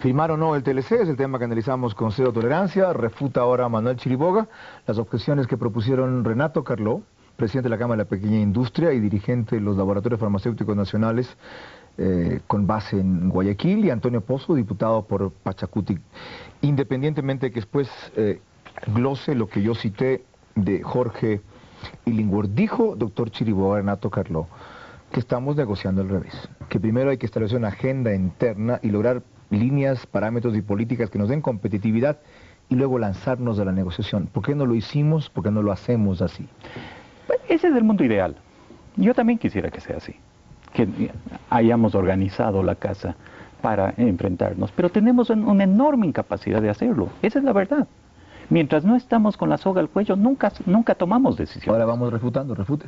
Firmar o no el TLC es el tema que analizamos con Cero Tolerancia. Refuta ahora Manuel Chiriboga las objeciones que propusieron Renato Carló, presidente de la Cámara de la Pequeña Industria y dirigente de los laboratorios farmacéuticos nacionales con base en Guayaquil, y Antonio Pozo, diputado por Pachacuti. Independientemente de que después glose lo que yo cité de Jorge Illingworth, dijo doctor Chiriboga, Renato Carló, que estamos negociando al revés, que primero hay que establecer una agenda interna y lograr líneas, parámetros y políticas que nos den competitividad y luego lanzarnos a la negociación. ¿Por qué no lo hicimos? ¿Por qué no lo hacemos así? Ese es el mundo ideal. Yo también quisiera que sea así, que hayamos organizado la casa para enfrentarnos, pero tenemos una enorme incapacidad de hacerlo. Esa es la verdad. Mientras no estamos con la soga al cuello, nunca tomamos decisiones. Ahora vamos refutando, refute.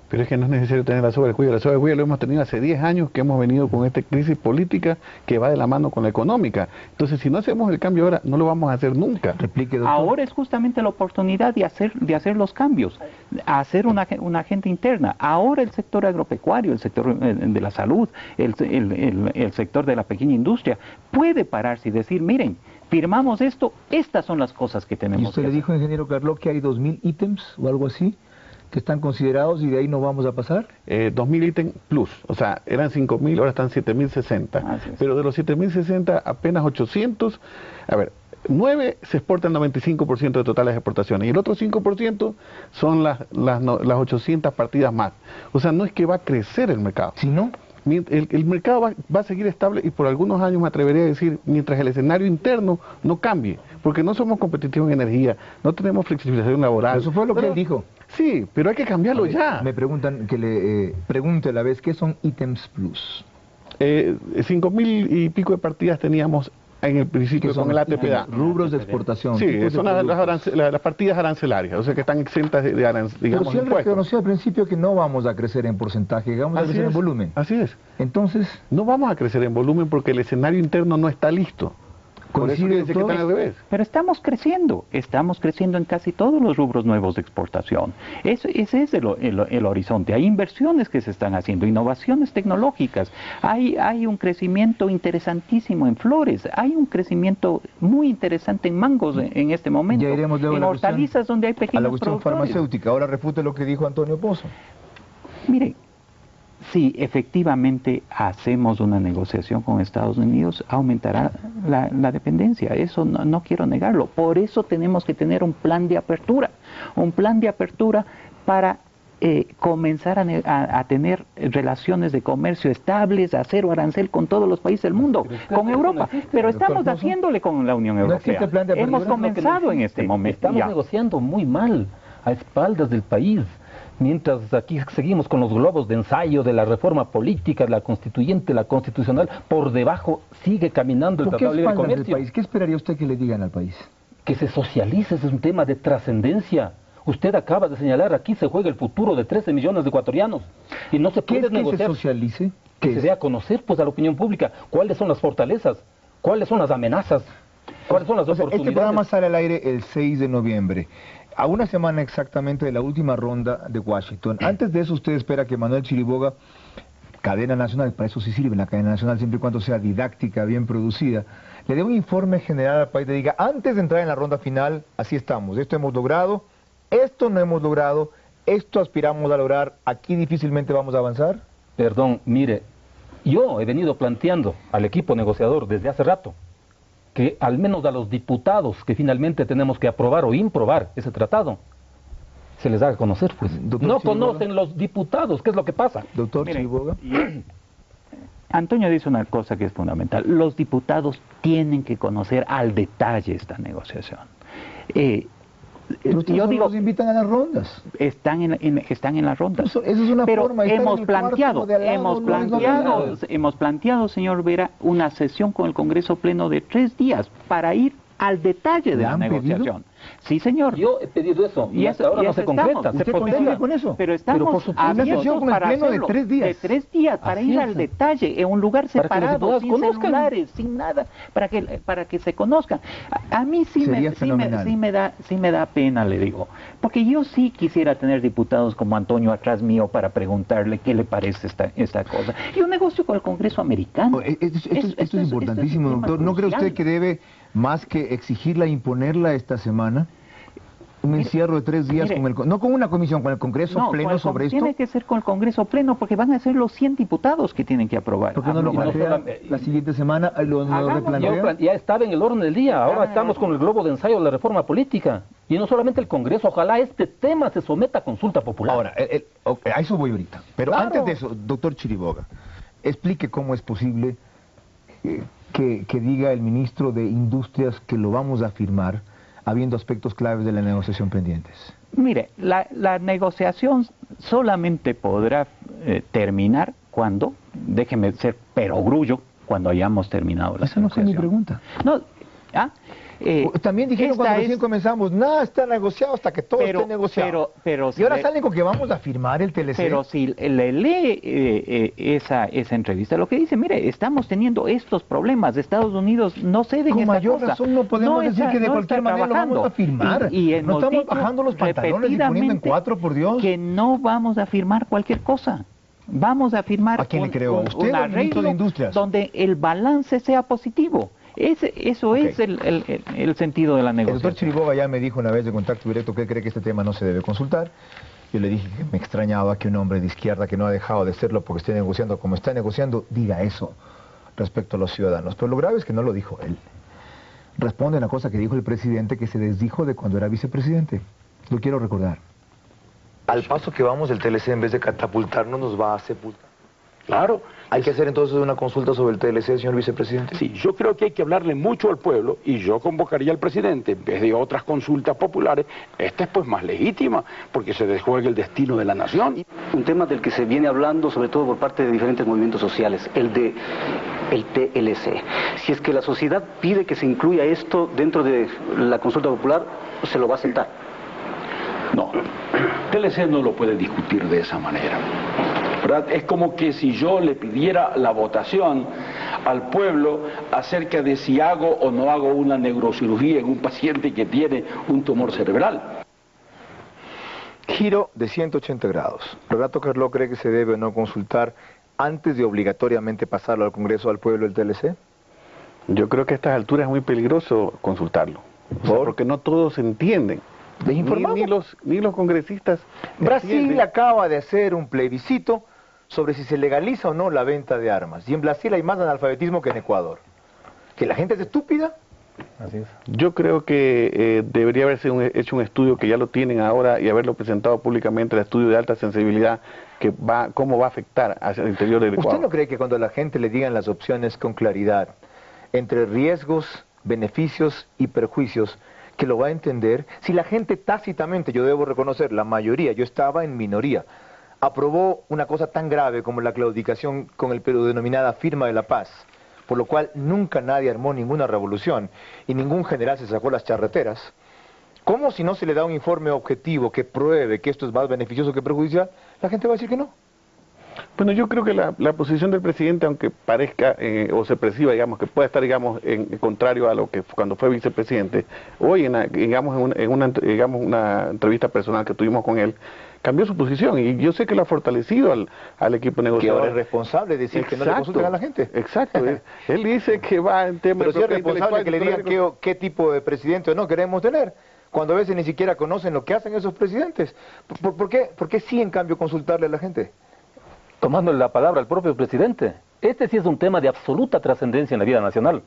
Pero es que no es necesario tener la soga al cuello. La soga al cuello lo hemos tenido hace 10 años que hemos venido con esta crisis política que va de la mano con la económica. Entonces, si no hacemos el cambio ahora, no lo vamos a hacer nunca. Replique, doctor. Ahora es justamente la oportunidad de hacer los cambios, hacer una agenda interna. Ahora el sector agropecuario, el sector de la salud, el sector de la pequeña industria, puede pararse y decir, miren, firmamos esto, estas son las cosas que tenemos que hacer. ¿Y usted le dijo, ingeniero Carló, que hay 2.000 ítems o algo así que están considerados y de ahí no vamos a pasar? 2.000 ítems plus, o sea, eran 5.000, ahora están 7.060. Pero de los 7.060, apenas 800, a ver, 9 se exportan 95% de totales exportaciones y el otro 5% son las 800 partidas más. O sea, no es que va a crecer el mercado. Si no, el mercado va a seguir estable y por algunos años me atrevería a decir, mientras el escenario interno no cambie, porque no somos competitivos en energía, no tenemos flexibilización laboral. Eso fue lo que él dijo. Sí, pero hay que cambiarlo ya. Me preguntan, que le pregunte a la vez, ¿qué son ítems plus? 5.000 y pico de partidas teníamos en el principio con el ATPA. Rubros de exportación. Sí, son las partidas arancelarias, o sea que están exentas de digamos, pero si él reconoció al principio que no vamos a crecer en porcentaje, vamos a crecer en volumen. Así es. Entonces, no vamos a crecer en volumen porque el escenario interno no está listo. Por eso que están al revés. Pero estamos creciendo en casi todos los rubros nuevos de exportación. Ese es el horizonte. Hay inversiones que se están haciendo, innovaciones tecnológicas. Hay un crecimiento interesantísimo en flores, hay un crecimiento muy interesante en mangos en este momento. Ya iremos luego en hortalizas donde hay pequeños a la cuestión productores. Farmacéutica. Ahora refute lo que dijo Antonio Pozo. Mire, si efectivamente hacemos una negociación con Estados Unidos, aumentará la dependencia. Eso no quiero negarlo. Por eso tenemos que tener un plan de apertura para comenzar a tener relaciones de comercio estables, a cero arancel con todos los países del mundo, con Europa. Pero estamos haciéndole con la Unión Europea. Hemos comenzado en este momento. Estamos negociando muy mal, a espaldas del país. Mientras aquí seguimos con los globos de ensayo de la reforma política, la constituyente, la constitucional, por debajo sigue caminando el Tratado de Libre Comercio. País? ¿Qué esperaría usted que le digan al país? Que se socialice, ese es un tema de trascendencia. Usted acaba de señalar, aquí se juega el futuro de 13 millones de ecuatorianos. Y no se puede negociar. ¿Que se socialice? Que se dé a conocer pues a la opinión pública cuáles son las fortalezas, cuáles son las amenazas, cuáles son las oportunidades. Este programa sale al aire el 6 de noviembre. A una semana exactamente de la última ronda de Washington. Antes de eso, usted espera que Manuel Chiriboga, cadena nacional, para eso sí sirve la cadena nacional, siempre y cuando sea didáctica, bien producida, le dé un informe general al país, le diga, antes de entrar en la ronda final, así estamos, esto hemos logrado, esto no hemos logrado, esto aspiramos a lograr, aquí difícilmente vamos a avanzar. Perdón, mire, yo he venido planteando al equipo negociador desde hace rato, que al menos a los diputados que finalmente tenemos que aprobar o improbar ese tratado, se les haga conocer, pues. No conocen los diputados, ¿qué es lo que pasa? Doctor Chiriboga. Antonio dice una cosa que es fundamental. Los diputados tienen que conocer al detalle esta negociación. Yo digo, nos invitan a las rondas. Están en las rondas. Eso es una pero forma. hemos planteado, señor Vera, una sesión con el Congreso Pleno de 3 días para ir al detalle de la negociación. Sí, señor. Yo he pedido eso y hasta ahora no se concreta. ¿Usted coincide con eso? Pero estamos abiertos para hacerlo. De 3 días. De 3 días, para ir al detalle, en un lugar separado, sin celulares, sin nada, para que se conozcan. A mí sí me da pena, le digo. Porque yo sí quisiera tener diputados como Antonio atrás mío para preguntarle qué le parece esta cosa. Yo negocio con el Congreso americano. Esto es importantísimo, doctor. ¿No cree usted que debe, más que exigirla e imponerla esta semana, un encierro de 3 días, no con una comisión, con el Congreso pleno sobre esto? Tiene que ser con el Congreso pleno, porque van a ser los 100 diputados que tienen que aprobar. ¿Por qué no lo plantea la siguiente semana? ¿Lo replantea? Ya estaba en el orden del día, ahora estamos con el globo de ensayo de la reforma política. Y no solamente el Congreso, ojalá este tema se someta a consulta popular. Ahora, a eso voy ahorita. Pero antes de eso, doctor Chiriboga, explique cómo es posible que diga el ministro de Industrias que lo vamos a firmar, habiendo aspectos claves de la negociación pendientes. Mire, la negociación solamente podrá terminar cuando, déjeme ser perogrullo, cuando hayamos terminado la negociación. Esa no fue mi pregunta. No, también dijeron cuando recién comenzamos, nada está negociado hasta que todo esté negociado. Y ahora salen con que vamos a firmar el TLC. Pero si le lee esa entrevista, lo que dice, mire, estamos teniendo estos problemas, Estados Unidos no cede en esta cosa. Con mayor razón no podemos decir que de cualquier manera lo vamos a firmar. No estamos bajando los pantalones y poniendo en 4, por Dios. Que no vamos a firmar cualquier cosa. Vamos a firmar un arreglo de Industrias, donde el balance sea positivo. Eso es el sentido de la negociación. El doctor Chiriboga ya me dijo una vez de contacto directo que él cree que este tema no se debe consultar. Yo le dije que me extrañaba que un hombre de izquierda que no ha dejado de serlo porque esté negociando como está negociando, diga eso respecto a los ciudadanos. Pero lo grave es que no lo dijo él. Responde a una cosa que dijo el presidente que se desdijo de cuando era vicepresidente. Lo quiero recordar. Al paso que vamos, el TLC en vez de catapultarnos nos va a sepultar. Claro. ¿Hay que hacer entonces una consulta sobre el TLC, señor vicepresidente? Sí, yo creo que hay que hablarle mucho al pueblo y yo convocaría al presidente, en vez de otras consultas populares, esta es pues más legítima, porque se desjuega el destino de la nación. Un tema del que se viene hablando, sobre todo por parte de diferentes movimientos sociales, el TLC. Si es que la sociedad pide que se incluya esto dentro de la consulta popular, ¿se lo va a aceptar? No, TLC no lo puede discutir de esa manera. ¿Verdad? Es como que si yo le pidiera la votación al pueblo acerca de si hago o no hago una neurocirugía en un paciente que tiene un tumor cerebral. Giro de 180 grados. ¿Renato Carló cree que se debe o no consultar antes de obligatoriamente pasarlo al Congreso al pueblo el TLC? Yo creo que a estas alturas es muy peligroso consultarlo. Porque no todos entienden. Ni los congresistas. Brasil acaba de hacer un plebiscito sobre si se legaliza o no la venta de armas. Y en Brasil hay más analfabetismo que en Ecuador. ¿Que la gente es estúpida? Así es. Yo creo que debería haberse hecho un estudio que ya lo tienen ahora y haberlo presentado públicamente, el estudio de alta sensibilidad, cómo va a afectar hacia el interior del Ecuador. ¿Usted no cree que cuando la gente le digan las opciones con claridad, entre riesgos, beneficios y perjuicios, que lo va a entender? Si la gente tácitamente, yo debo reconocer, la mayoría, yo estaba en minoría, aprobó una cosa tan grave como la claudicación con el Perú denominada firma de la paz, por lo cual nunca nadie armó ninguna revolución y ningún general se sacó las charreteras, ¿cómo si no se le da un informe objetivo que pruebe que esto es más beneficioso que perjudicial, la gente va a decir que no? Bueno, yo creo que la posición del presidente, aunque parezca o se perciba, digamos, que pueda estar, digamos, en contrario a lo que cuando fue vicepresidente, hoy, en una entrevista personal que tuvimos con él, cambió su posición y yo sé que lo ha fortalecido al equipo negociador. Que ahora es responsable de decir que no le consulten a la gente. Exacto. Él dice que va en temas... Pero si es responsable que le digan qué tipo de presidente o no queremos tener, cuando a veces ni siquiera conocen lo que hacen esos presidentes. ¿Por qué sí, en cambio, consultarle a la gente? Tomándole la palabra al propio presidente. Este sí es un tema de absoluta trascendencia en la vida nacional.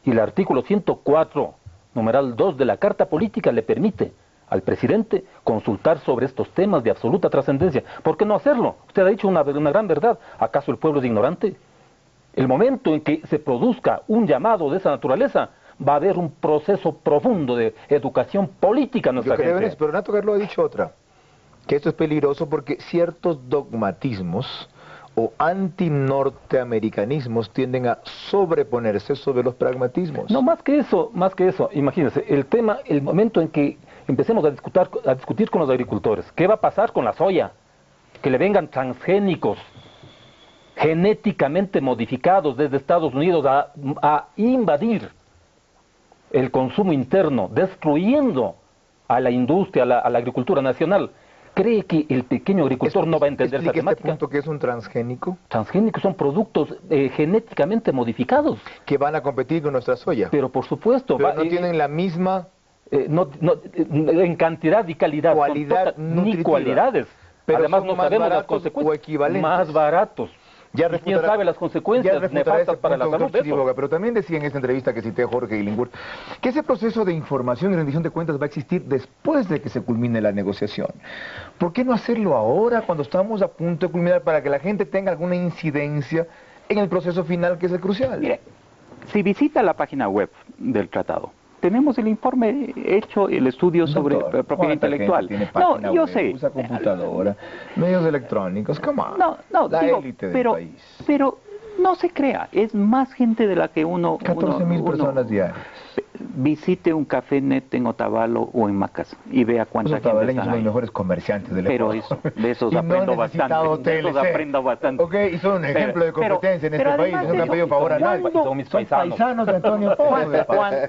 Y el artículo 104, numeral 2 de la Carta Política le permite al presidente consultar sobre estos temas de absoluta trascendencia. ¿Por qué no hacerlo? Usted ha dicho una gran verdad. ¿Acaso el pueblo es ignorante? El momento en que se produzca un llamado de esa naturaleza, va a haber un proceso profundo de educación política en nuestra gente. Pero Renato Carló ha dicho otra, que esto es peligroso porque ciertos dogmatismos o anti-norteamericanismos tienden a sobreponerse sobre los pragmatismos. No, más que eso, imagínense, el momento en que empecemos a discutir con los agricultores, ¿qué va a pasar con la soya? Que le vengan transgénicos, genéticamente modificados desde Estados Unidos a invadir el consumo interno, destruyendo a la industria, a la agricultura nacional. ¿Cree que el pequeño agricultor no va a entender esa temática? Este punto que es un transgénico. Transgénicos son productos genéticamente modificados. Que van a competir con nuestra soya. Pero por supuesto. Pero no tienen la misma... en cantidad y calidad. Ni cualidades. Pero además no sabemos las consecuencias. O equivalentes. Más baratos. ¿Quién sabe las consecuencias nefastas para la salud de eso? Pero también decía en esta entrevista que cité a Jorge Illingworth que ese proceso de información y rendición de cuentas va a existir después de que se culmine la negociación. ¿Por qué no hacerlo ahora, cuando estamos a punto de culminar, para que la gente tenga alguna incidencia en el proceso final, que es el crucial? Mire, si visita la página web del tratado, tenemos el informe hecho, el estudio sobre propiedad intelectual. No, yo sé. Usa computadora, medios electrónicos, come on. La élite del país. Pero no se crea, es más gente de la que uno... 14.000 personas diarias. Visite un Café Net en Otavalo o en Macas y vea cuánta gente está ahí. Son los mejores comerciantes del Pero de esos aprendo bastante. Ok, y son un ejemplo de competencia en este país, no han pedido favor a nadie. Son mis paisanos de Antonio Pozo.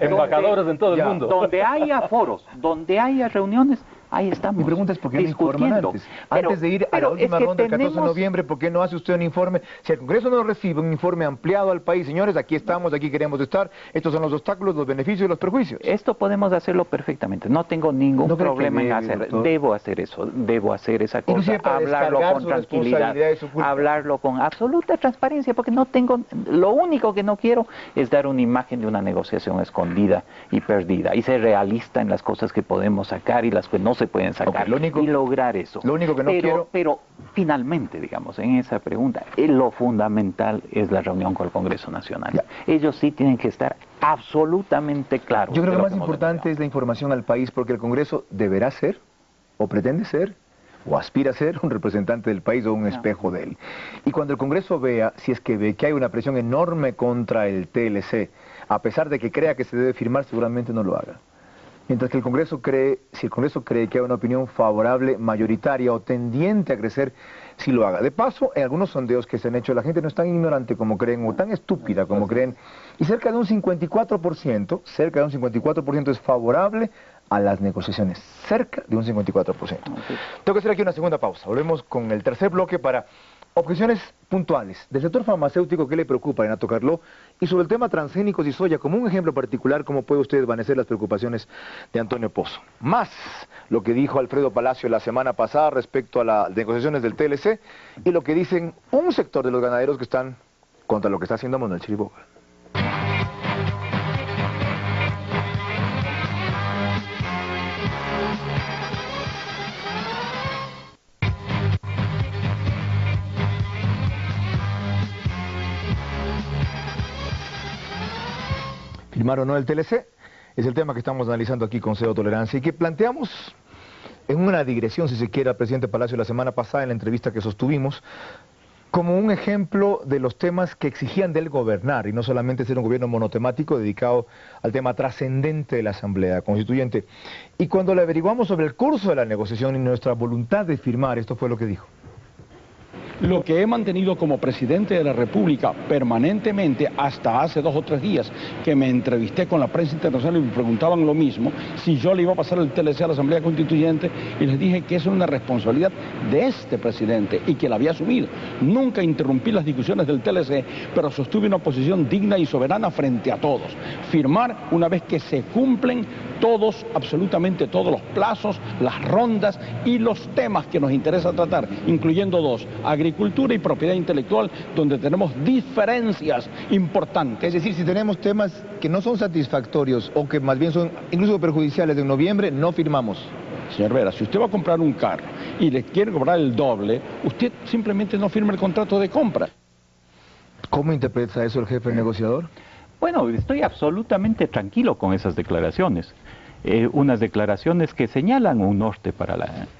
Embajadores en todo el mundo. Donde haya foros, donde haya reuniones, ahí estamos. Mi pregunta es: ¿por qué no informan antes? Antes de ir a la última ronda el 14 de noviembre, ¿por qué no hace usted un informe? Si el Congreso no recibe un informe ampliado al país, señores, aquí estamos, aquí queremos estar, estos son los obstáculos, los beneficios y los perjuicios. Esto podemos hacerlo perfectamente, no tengo ningún problema en hacerlo. Debo hacer eso, debo hacer esa cosa, hablarlo con tranquilidad, hablarlo con absoluta transparencia, porque no tengo, lo único que no quiero es dar una imagen de una negociación escondida y perdida, y ser realista en las cosas que podemos sacar y las que no se pueden sacar, y lograr eso. Lo único que no quiero... Pero finalmente, digamos, en esa pregunta, lo fundamental es la reunión con el Congreso Nacional. Ya. Ellos sí tienen que estar absolutamente claros. Yo creo que lo más importante es la información al país, porque el Congreso deberá ser, o pretende ser, o aspira a ser un representante del país o un espejo de él. Y cuando el Congreso vea, si es que ve que hay una presión enorme contra el TLC, a pesar de que crea que se debe firmar, seguramente no lo haga. Mientras que el Congreso cree, si el Congreso cree que hay una opinión favorable, mayoritaria o tendiente a crecer, sí lo haga. De paso, en algunos sondeos que se han hecho, la gente no es tan ignorante como creen, o tan estúpida como creen, y cerca de un 54% es favorable a las negociaciones, cerca de un 54%. Tengo que hacer aquí una segunda pausa. Volvemos con el tercer bloque para objeciones puntuales del sector farmacéutico que le preocupa, Renato Carló, y sobre el tema transgénicos y soya, como un ejemplo particular, cómo puede usted desvanecer las preocupaciones de Antonio Pozo. Más lo que dijo Alfredo Palacio la semana pasada respecto a las negociaciones del TLC y lo que dicen un sector de los ganaderos que están contra lo que está haciendo Manuel Chiriboga. ¿Firmar o no el TLC? Es el tema que estamos analizando aquí con Cero Tolerancia y que planteamos en una digresión, si se quiere, al presidente Palacio la semana pasada en la entrevista que sostuvimos, como un ejemplo de los temas que exigían de él gobernar y no solamente ser un gobierno monotemático dedicado al tema trascendente de la Asamblea Constituyente. Y cuando le averiguamos sobre el curso de la negociación y nuestra voluntad de firmar, esto fue lo que dijo. Lo que he mantenido como presidente de la República permanentemente hasta hace 2 o 3 días que me entrevisté con la prensa internacional y me preguntaban lo mismo, si yo le iba a pasar el TLC a la Asamblea Constituyente, y les dije que eso es una responsabilidad de este presidente y que la había asumido. Nunca interrumpí las discusiones del TLC, pero sostuve una posición digna y soberana frente a todos. Firmar una vez que se cumplen todos, absolutamente todos los plazos, las rondas y los temas que nos interesa tratar, incluyendo 2, agricultura y propiedad intelectual, donde tenemos diferencias importantes. Es decir, si tenemos temas que no son satisfactorios o que más bien son incluso perjudiciales de noviembre, no firmamos. Señor Vera, si usted va a comprar un carro y le quiere cobrar el doble, usted simplemente no firma el contrato de compra. ¿Cómo interpreta eso el jefe negociador? Bueno, estoy absolutamente tranquilo con esas declaraciones. unas declaraciones que señalan un norte para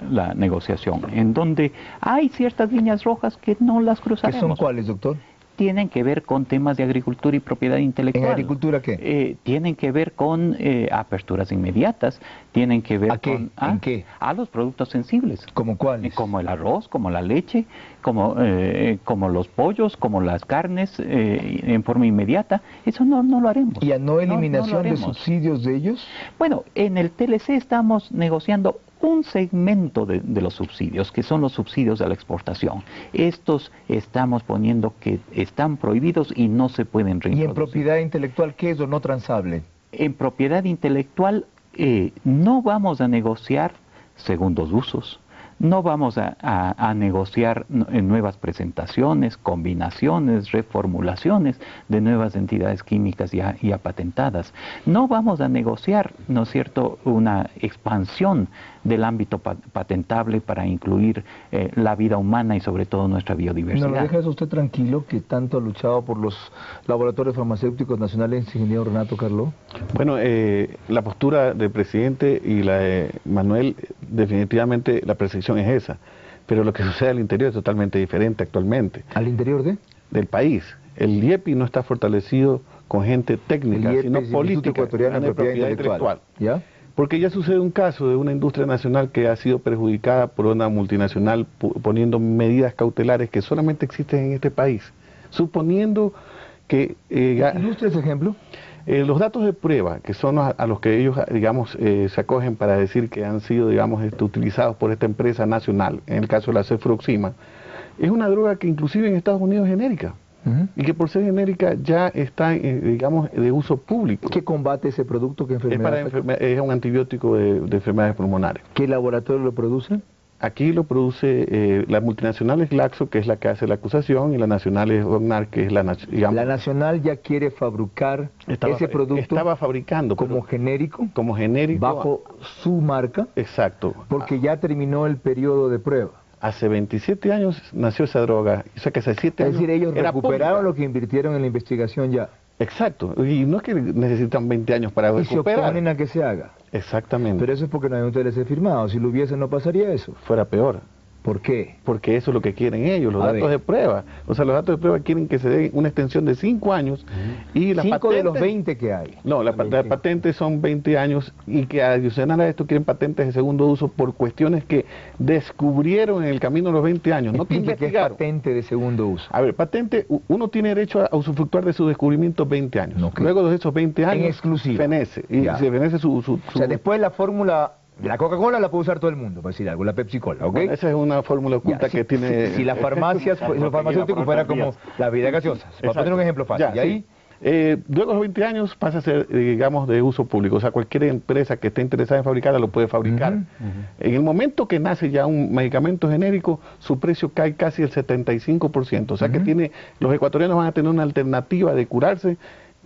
la negociación, en donde hay ciertas líneas rojas que no las cruzaremos. ¿Qué son cuáles, doctor? Tienen que ver con temas de agricultura y propiedad intelectual. ¿En agricultura qué? Tienen que ver con aperturas inmediatas, tienen que ver ¿A qué? con... ¿En qué? A los productos sensibles. ¿Cómo cuáles? Como el arroz, como la leche, como los pollos, como las carnes en forma inmediata. Eso no lo haremos. ¿Y a no eliminación lo de haremos. subsidios de ellos? Bueno, en el TLC estamos negociando un segmento de los subsidios, que son los subsidios a la exportación. Estos estamos poniendo que están prohibidos y no se pueden reintroducir. ¿Y en propiedad intelectual qué es lo no transable? En propiedad intelectual no vamos a negociar segundos usos, no vamos a negociar nuevas presentaciones, combinaciones, reformulaciones de nuevas entidades químicas ya patentadas. No vamos a negociar, ¿no es cierto?, una expansión del ámbito patentable para incluir la vida humana y sobre todo nuestra biodiversidad. ¿No lo deja eso usted tranquilo, que tanto ha luchado por los laboratorios farmacéuticos nacionales, ingeniero Renato Carló? Bueno, la postura del presidente y la de Manuel, definitivamente la percepción es esa, pero lo que sucede al interior es totalmente diferente actualmente. ¿Al interior de? Del país. El IEPI no está fortalecido con gente técnica, sino política, ecuatoriana de propiedad intelectual. ¿Ya? Porque ya sucede un caso de una industria nacional que ha sido perjudicada por una multinacional poniendo medidas cautelares que solamente existen en este país, suponiendo que... ¿Ilustre ese ejemplo? Los datos de prueba, que son a los que ellos, digamos, se acogen para decir que han sido, digamos, utilizados por esta empresa nacional, en el caso de la cefroxima, es una droga que inclusive en Estados Unidos es genérica. Y que por ser genérica ya está, digamos, de uso público. ¿Qué combate ese producto? ¿Qué enfermedad? Es un antibiótico de enfermedades pulmonares. ¿Qué laboratorio lo produce? Aquí lo produce la multinacional es Glaxo, que es la que hace la acusación, y la nacional es Ognar, que es la... Digamos, la nacional ya quiere fabricar ese producto. Estaba fabricando. Como genérico. Como genérico. Bajo su marca. Exacto. Porque ya terminó el periodo de prueba. Hace 27 años nació esa droga, o sea que hace 7 años... Es decir, ellos recuperaron lo que invirtieron en la investigación ya. Exacto, y no es que necesitan 20 años para recuperar. Y se oponen a que se haga. Exactamente. Pero eso es porque no hay un TLC firmado, si lo hubiese no pasaría eso. Fuera peor. ¿Por qué? Porque eso es lo que quieren ellos, los datos de prueba. O sea, los datos de prueba quieren que se dé una extensión de 5 años y las 5 patentes, de los 20 que hay. No, las patentes son 20 años y que adicional a esto quieren patentes de segundo uso por cuestiones que descubrieron en el camino de los 20 años. No que investigaron. ¿Qué es patente de segundo uso? A ver, patente, uno tiene derecho a usufructuar de su descubrimiento 20 años. Okay. Luego de esos 20 años, en exclusiva. Fenece. Y se fenece su... O sea, después la fórmula... La Coca-Cola la puede usar todo el mundo, para decir algo, la Pepsi-Cola, ¿ok? Bueno, esa es una fórmula oculta que tiene... Si las farmacias, los farmacéuticos fuera como la bebida gaseosa, para poner un ejemplo fácil. Ya, y ahí... luego de los 20 años pasa a ser, digamos, de uso público. O sea, cualquier empresa que esté interesada en fabricarla lo puede fabricar. En el momento que nace ya un medicamento genérico, su precio cae casi el 75%. O sea, que los ecuatorianos van a tener una alternativa de curarse.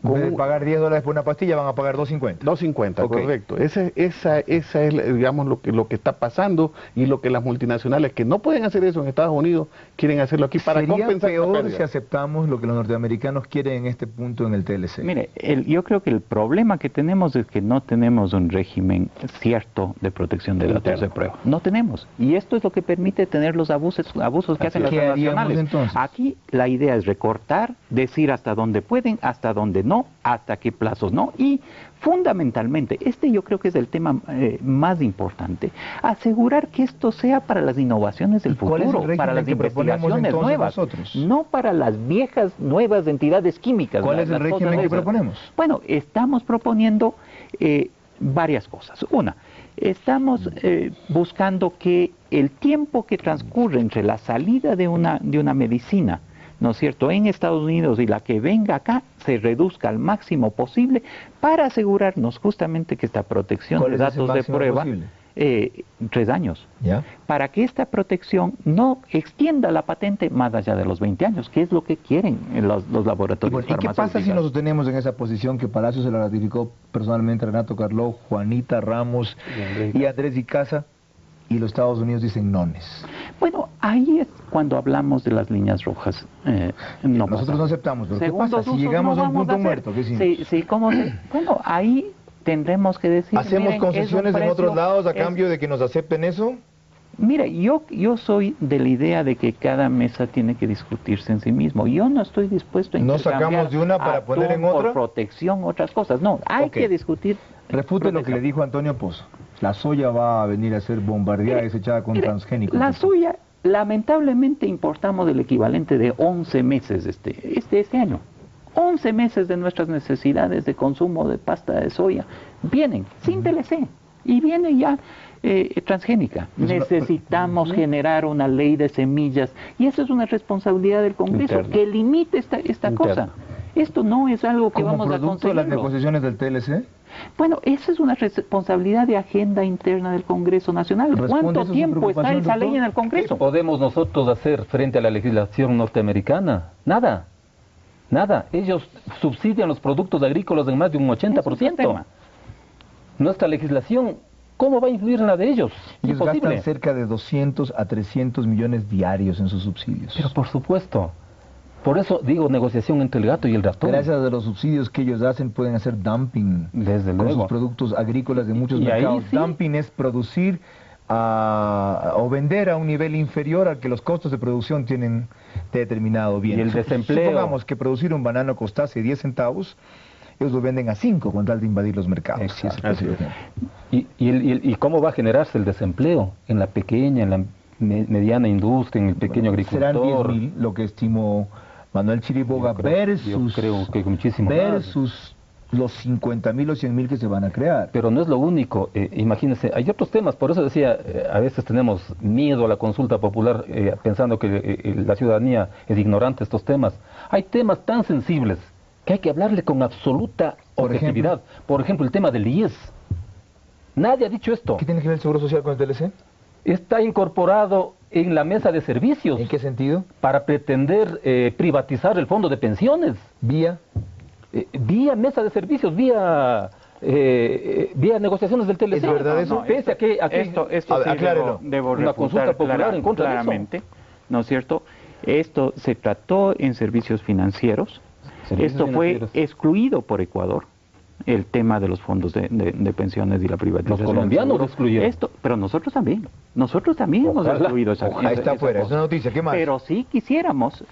En vez de pagar $10 por una pastilla, van a pagar $2.50. $2.50, correcto. Esa es, digamos, lo que está pasando, y lo que las multinacionales que no pueden hacer eso en Estados Unidos quieren hacerlo aquí para compensar. ¿Sería peor si aceptamos lo que los norteamericanos quieren en este punto en el TLC? Mire, yo creo que el problema que tenemos es que no tenemos un régimen cierto de protección de datos de prueba. No tenemos. Y esto es lo que permite tener los abusos que hacen las transnacionales. Entonces? Aquí la idea es recortar, decir hasta dónde pueden, hasta dónde no, hasta qué plazos no, y fundamentalmente, yo creo que es el tema más importante, asegurar que esto sea para las innovaciones del futuro, para las investigaciones nuevas, no para las viejas nuevas entidades químicas. ¿Cuál es el régimen que proponemos? Bueno, estamos proponiendo varias cosas. Una, estamos buscando que el tiempo que transcurre entre la salida de una medicina, ¿no es cierto?, en Estados Unidos y la que venga acá, se reduzca al máximo posible para asegurarnos justamente que esta protección de datos de prueba, 3 años, para que esta protección no extienda la patente más allá de los 20 años, que es lo que quieren los laboratorios farmacéuticos. ¿Y qué pasa si nos sostenemos en esa posición que Palacio se la ratificó personalmente Renato Carló, Juanita Ramos y Andrés Icaza, y los Estados Unidos dicen nones? Bueno, ahí es cuando hablamos de las líneas rojas. Nosotros no aceptamos, pero ¿qué pasa si llegamos a un punto muerto? Bueno, ahí tendremos que decir... ¿Hacemos miren, concesiones en otros lados a cambio de que nos acepten eso? Mira, yo soy de la idea de que cada mesa tiene que discutirse en sí mismo. Yo no estoy dispuesto a intercambiar... ¿No sacamos de una para poner en otra? Por protección, otras cosas. No, hay que discutir... Refute lo que le dijo Antonio Pozo. La soya va a venir a ser bombardeada y desechada con transgénicos. La soya, lamentablemente, importamos el equivalente de 11 meses este año. 11 meses de nuestras necesidades de consumo de pasta de soya vienen sin TLC y viene ya transgénica. Necesitamos generar una ley de semillas y eso es una responsabilidad del Congreso que limite esta cosa. Esto no es algo que vamos a conseguir. ¿Como producto de las negociaciones del TLC? Bueno, esa es una responsabilidad de agenda interna del Congreso Nacional. ¿Cuánto tiempo está esa ley en el Congreso? ¿Qué podemos nosotros hacer frente a la legislación norteamericana? Nada. Nada. Ellos subsidian los productos agrícolas en más de un 80%. Nuestra legislación, ¿cómo va a influir en la de ellos? Ellos gastan cerca de 200 a 300 millones diarios en sus subsidios. Pero por supuesto. Por eso digo negociación entre el gato y el ratón. Gracias a los subsidios que ellos hacen pueden hacer dumping con sus productos agrícolas de muchos mercados. Sí. Dumping es producir o vender a un nivel inferior al que los costos de producción tienen determinado bien. Y el desempleo. Supongamos que producir un banano costase 10 centavos, ellos lo venden a 5 con tal de invadir los mercados. ¿Y cómo va a generarse el desempleo? En la pequeña, en la mediana industria, en el pequeño agricultor. Serán 10.000, lo que estimó Manuel Chiriboga, versus los 50.000 o 100.000 que se van a crear. Pero no es lo único, imagínense, hay otros temas, por eso decía, a veces tenemos miedo a la consulta popular pensando que la ciudadanía es ignorante de estos temas. Hay temas tan sensibles que hay que hablarle con absoluta objetividad. Por ejemplo, el tema del IES. Nadie ha dicho esto. ¿Qué tiene que ver el Seguro Social con el TLC? Está incorporado en la mesa de servicios. ¿En qué sentido? Para pretender privatizar el fondo de pensiones. ¿Vía? Vía mesa de servicios, vía negociaciones del TLC. ¿Es verdad eso? No, pese a que esto sí debo una consulta popular en contra claramente, de eso. ¿No es cierto? Esto se trató en servicios financieros. Esto fue excluido por Ecuador. El tema de los fondos de pensiones y la privatización. Los colombianos lo excluyeron. Pero nosotros también hemos excluido esa Ahí está afuera, es una noticia, ¿qué más? Pero sí quisiéramos,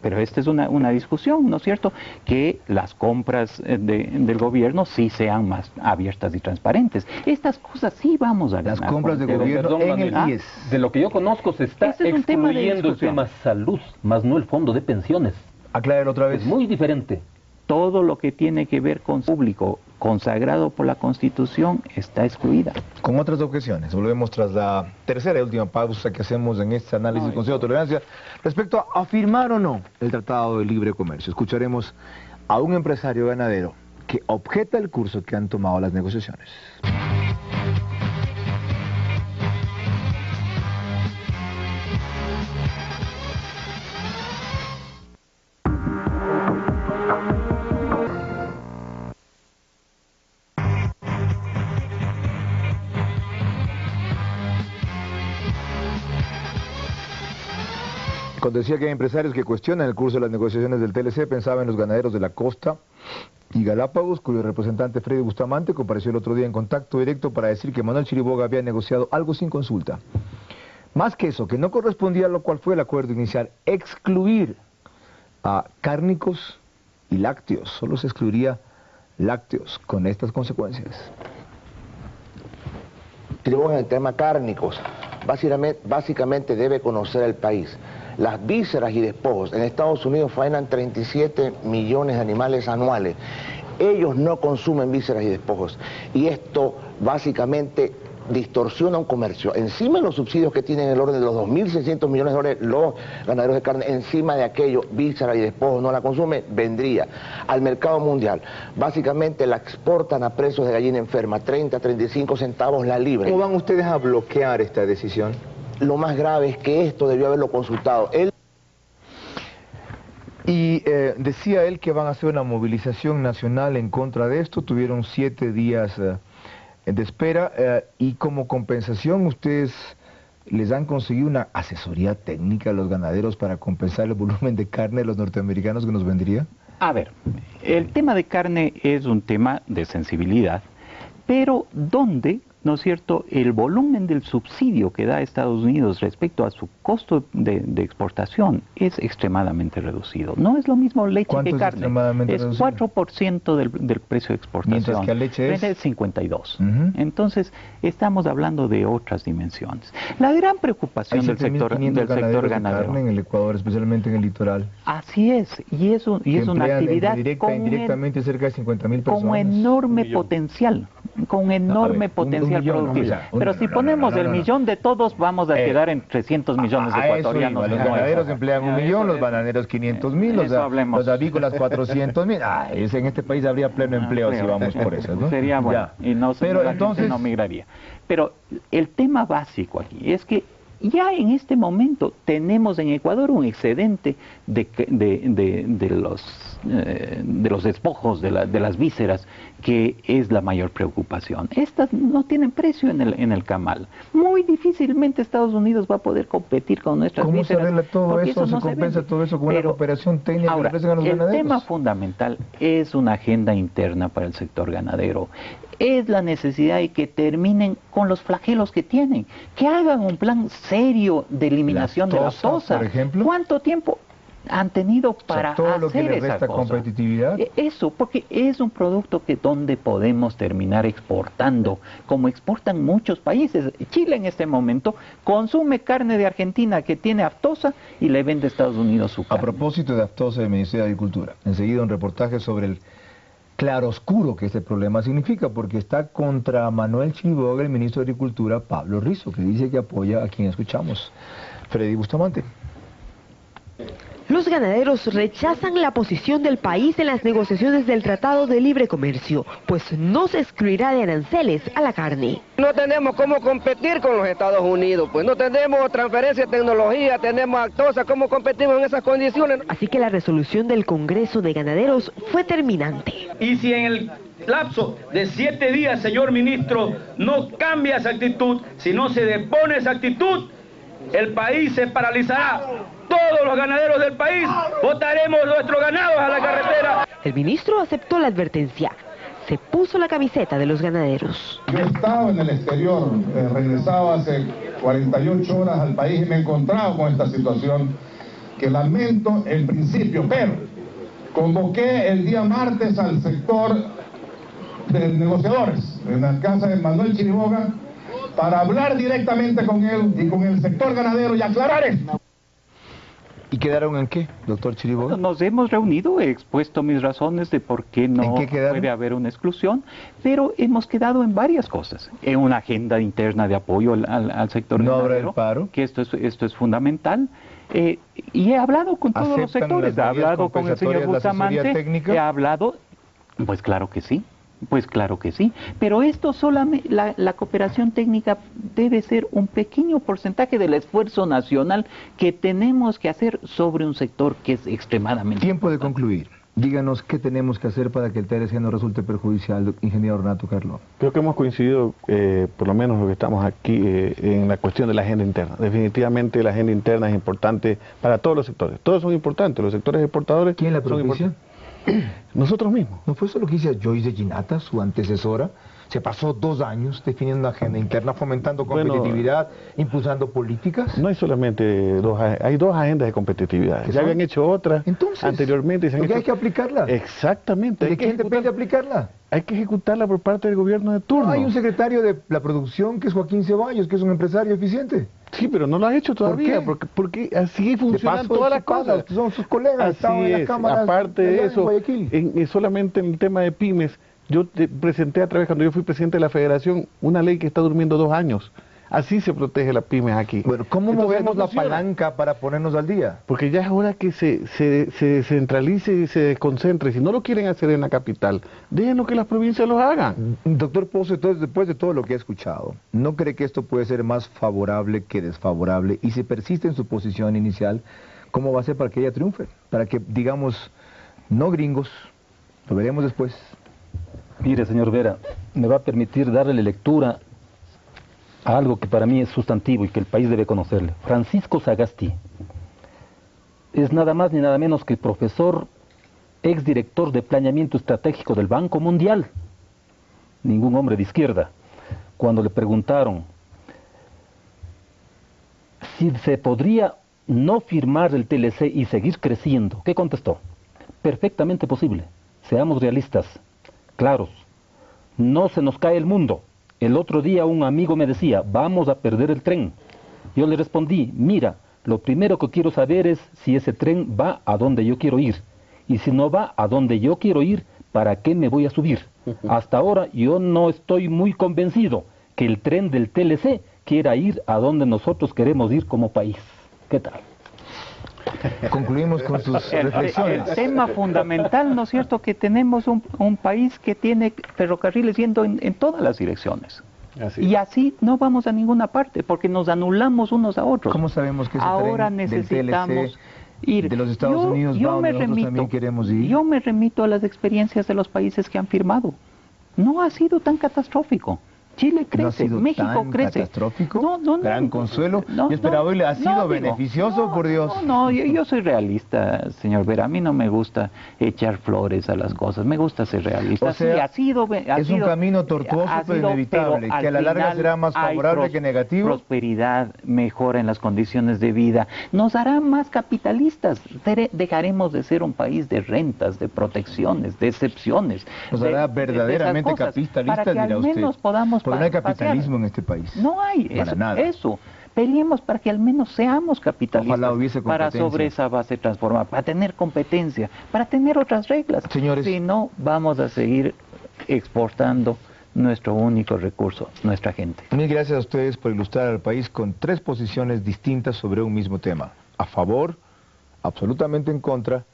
pero esta es una discusión, ¿no es cierto?, que las compras del gobierno sí sean más abiertas y transparentes. Estas cosas sí vamos a ganar. Las compras de gobierno en el IES. De lo que yo conozco se está excluyendo el tema salud, más no el fondo de pensiones. Aclárelo otra vez. Es muy diferente. Todo lo que tiene que ver con público consagrado por la Constitución está excluida. Con otras objeciones, volvemos tras la tercera y última pausa que hacemos en este análisis del Consejo de Tolerancia respecto a firmar o no el Tratado de Libre Comercio. Escucharemos a un empresario ganadero que objeta el curso que han tomado las negociaciones. Cuando decía que hay empresarios que cuestionan el curso de las negociaciones del TLC, pensaba en los ganaderos de la costa y Galápagos, cuyo representante Freddy Bustamante compareció el otro día en contacto directo para decir que Manuel Chiriboga había negociado algo sin consulta. Más que eso, que no correspondía a lo cual fue el acuerdo inicial, excluir a cárnicos y lácteos. Solo se excluiría lácteos con estas consecuencias. En el tema cárnicos, básicamente debe conocer el país. Las vísceras y despojos en Estados Unidos faenan 37 millones de animales anuales. Ellos no consumen vísceras y despojos. Y esto básicamente distorsiona un comercio. Encima de los subsidios que tienen el orden de los 2.600 millones de dólares los ganaderos de carne, encima de aquello, vísceras y despojos no la consumen, vendría al mercado mundial. Básicamente la exportan a precios de gallina enferma, 30, 35 centavos la libra. ¿Cómo van ustedes a bloquear esta decisión? Lo más grave es que esto debió haberlo consultado. Decía él que van a hacer una movilización nacional en contra de esto. Tuvieron 7 días de espera y como compensación ustedes les han conseguido una asesoría técnica a los ganaderos para compensar el volumen de carne de los norteamericanos que nos vendría. A ver, el tema de carne es un tema de sensibilidad pero donde, ¿no es cierto?, el volumen del subsidio que da Estados Unidos respecto a su costo de exportación es extremadamente reducido. No es lo mismo leche que carne. Es 4% del precio de exportación. Mientras que a leche es 52%. Entonces, estamos hablando de otras dimensiones. La gran preocupación del sector ganadero. Carne en el Ecuador, especialmente en el litoral. Así es, y es una actividad indirectamente cerca de 50.000 personas. Con enorme potencial. Con enorme potencial productivo. Pero si ponemos el millón de todos, vamos a quedar en 300 millones de ecuatorianos. Los ganaderos emplean 1 millón, los bananeros 500.000, los avícolas 400.000. En este país habría pleno empleo si vamos por eso, ¿no? Sería bueno, y no, pero entonces no migraría. Pero el tema básico aquí es que ya en este momento tenemos en Ecuador un excedente de los despojos, de las vísceras, que es la mayor preocupación. Estas no tienen precio en el camal. Muy difícilmente Estados Unidos va a poder competir con nuestras vísceras. ¿Cómo se arregla todo eso? ¿Se compensa todo eso con una cooperación técnica que ofrecen a los ganaderos? El tema fundamental es una agenda interna para el sector ganadero. Es la necesidad de que terminen con los flagelos que tienen, que hagan un plan serio de eliminación de la aftosa. Por ejemplo. ¿Cuánto tiempo han tenido para todo hacer lo que le esa resta cosa? Competitividad. Eso, porque es un producto donde podemos terminar exportando, como exportan muchos países. Chile en este momento consume carne de Argentina que tiene aftosa y le vende a Estados Unidos su carne. A propósito de aftosa del Ministerio de Agricultura, enseguida un reportaje sobre el claroscuro que este problema significa, porque está contra Manuel Chiriboga, el ministro de Agricultura, Pablo Rizo, que dice que apoya a quien escuchamos. Freddy Bustamante. Los ganaderos rechazan la posición del país en las negociaciones del Tratado de Libre Comercio, pues no se excluirá de aranceles a la carne. No tenemos cómo competir con los Estados Unidos, pues no tenemos transferencia de tecnología, tenemos aftosa, ¿cómo competimos en esas condiciones? Así que la resolución del Congreso de Ganaderos fue terminante. Y si en el lapso de 7 días, señor ministro, no cambia esa actitud, si no se depone esa actitud, el país se paralizará. Todos los ganaderos del país botaremos nuestros ganados a la carretera. El ministro aceptó la advertencia. Se puso la camiseta de los ganaderos. Yo estaba en el exterior, regresaba hace 48 horas al país y me he encontrado con esta situación que lamento en principio, pero convoqué el día martes al sector de negociadores en la casa de Manuel Chiriboga para hablar directamente con él y con el sector ganadero y aclarar esto. ¿Y quedaron en qué, doctor Chiriboga? Nos hemos reunido, he expuesto mis razones de por qué no puede haber una exclusión, pero hemos quedado en varias cosas. En una agenda interna de apoyo al sector ganadero. ¿No habrá el paro? Que esto es fundamental. Y he hablado con todos los sectores, he hablado con el señor Bustamante, he hablado, pues claro que sí. Pues claro que sí, pero esto solamente, la cooperación técnica debe ser un pequeño porcentaje del esfuerzo nacional que tenemos que hacer sobre un sector que es extremadamente Tiempo de concluir. Díganos qué tenemos que hacer para que el TLC no resulte perjudicial, ingeniero Renato Carló. Creo que hemos coincidido, por lo menos lo que estamos aquí, en la cuestión de la agenda interna. Definitivamente la agenda interna es importante para todos los sectores. Todos son importantes, los sectores exportadores. ¿Quién la propicia? Nosotros mismos. ¿No fue eso lo que hizo Joyce de Ginata, su antecesora? Se pasó 2 años definiendo una agenda interna, fomentando competitividad, impulsando políticas. No hay solamente hay 2 agendas de competitividad. Ya habían hecho otra anteriormente. Y se han hecho... hay que aplicarla. Exactamente. ¿De quién depende aplicarla? Hay que ejecutarla por parte del gobierno de turno. Hay un secretario de la producción que es Joaquín Ceballos, que es un empresario eficiente. Sí, pero no lo ha hecho todavía. ¿Por qué? Porque así funcionan todas las cosas. Son sus colegas. Así es. En la cámara, aparte de eso, solamente en el tema de pymes, yo presenté a través, cuando yo fui presidente de la federación, una ley que está durmiendo 2 años. Así se protege las pymes aquí. Bueno, ¿cómo movemos la palanca para ponernos al día? Porque ya es hora que se centralice y se desconcentre. Si no lo quieren hacer en la capital, déjenlo que las provincias lo hagan. Doctor Pozo, entonces, después de todo lo que he escuchado, ¿no cree que esto puede ser más favorable que desfavorable? Y si persiste en su posición inicial, ¿cómo va a ser para que ella triunfe? Para que, digamos, no gringos, lo veremos después. Mire, señor Vera, me va a permitir darle lectura a algo que para mí es sustantivo y que el país debe conocerle. Francisco Sagasti es nada más ni nada menos que el profesor, exdirector de planeamiento estratégico del Banco Mundial. ningún hombre de izquierda, cuando le preguntaron si se podría no firmar el TLC y seguir creciendo, ¿qué contestó? Perfectamente posible. Seamos realistas, claros. No se nos cae el mundo. El otro día un amigo me decía, vamos a perder el tren. Yo le respondí, mira, lo primero que quiero saber es si ese tren va a donde yo quiero ir. Y si no va a donde yo quiero ir, ¿para qué me voy a subir? Hasta ahora yo no estoy muy convencido que el tren del TLC quiera ir a donde nosotros queremos ir como país. ¿Qué tal? Concluimos con sus reflexiones. El tema fundamental, ¿no es cierto?, que tenemos un país que tiene ferrocarriles yendo en todas las direcciones. Y así no vamos a ninguna parte, porque nos anulamos unos a otros. ¿Cómo sabemos que ese ahora tren necesitamos del TLC ir de los Estados Unidos va donde nosotros también queremos ir? Yo me remito a las experiencias de los países que han firmado. No ha sido tan catastrófico. Chile crece, ¿No ha sido México tan crece. catastrófico? Gran consuelo. Yo esperaba oírle, ¿ha sido beneficioso, por Dios? Yo soy realista, señor Vera. A mí no me gusta echar flores a las cosas. Me gusta ser realista. O sea, sí, es un camino tortuoso pero inevitable, que a la larga será más favorable que negativo. Prosperidad, mejora en las condiciones de vida. Nos hará más capitalistas. Dejaremos de ser un país de rentas, de protecciones, de excepciones. Nos hará verdaderamente capitalistas, para que al menos podamos porque no hay capitalismo en este país. No hay, para nada. Eso. Peleemos para que al menos seamos capitalistas. Ojalá hubiese competencia. Para sobre esa base transformar, para tener competencia, para tener otras reglas. Señores, si no, vamos a seguir exportando nuestro único recurso, nuestra gente. Mil gracias a ustedes por ilustrar al país con 3 posiciones distintas sobre un mismo tema. A favor, absolutamente en contra,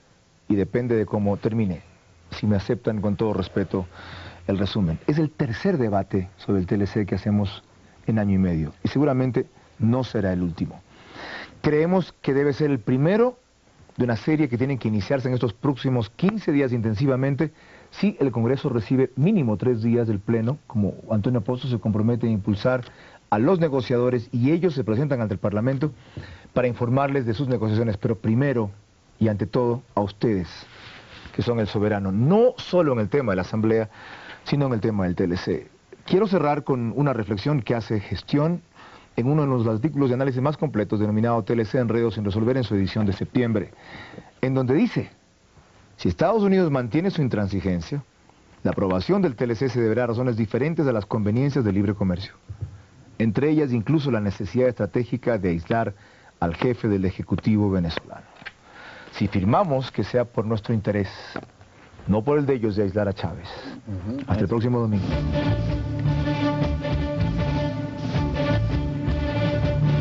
y depende de cómo termine. Si me aceptan con todo respeto el resumen. Es el tercer debate sobre el TLC que hacemos en año y medio, y seguramente no será el último. Creemos que debe ser el primero de una serie que tiene que iniciarse en estos próximos 15 días intensivamente, si el Congreso recibe mínimo 3 días del Pleno, como Antonio Pozo se compromete a impulsar a los negociadores, y ellos se presentan ante el Parlamento para informarles de sus negociaciones, pero primero y ante todo a ustedes, que son el soberano, no solo en el tema de la Asamblea, sino en el tema del TLC. Quiero cerrar con una reflexión que hace Gestión en uno de los artículos de análisis más completos denominado TLC Enredos sin resolver, en su edición de septiembre, en donde dice, si Estados Unidos mantiene su intransigencia, la aprobación del TLC se deberá a razones diferentes a las conveniencias del libre comercio, entre ellas incluso la necesidad estratégica de aislar al jefe del Ejecutivo venezolano. Si firmamos, que sea por nuestro interés, no por el de ellos de aislar a Chávez. Hasta el próximo domingo.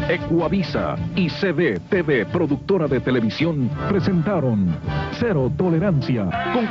Ecuavisa y CB TV, productora de televisión, presentaron Cero Tolerancia con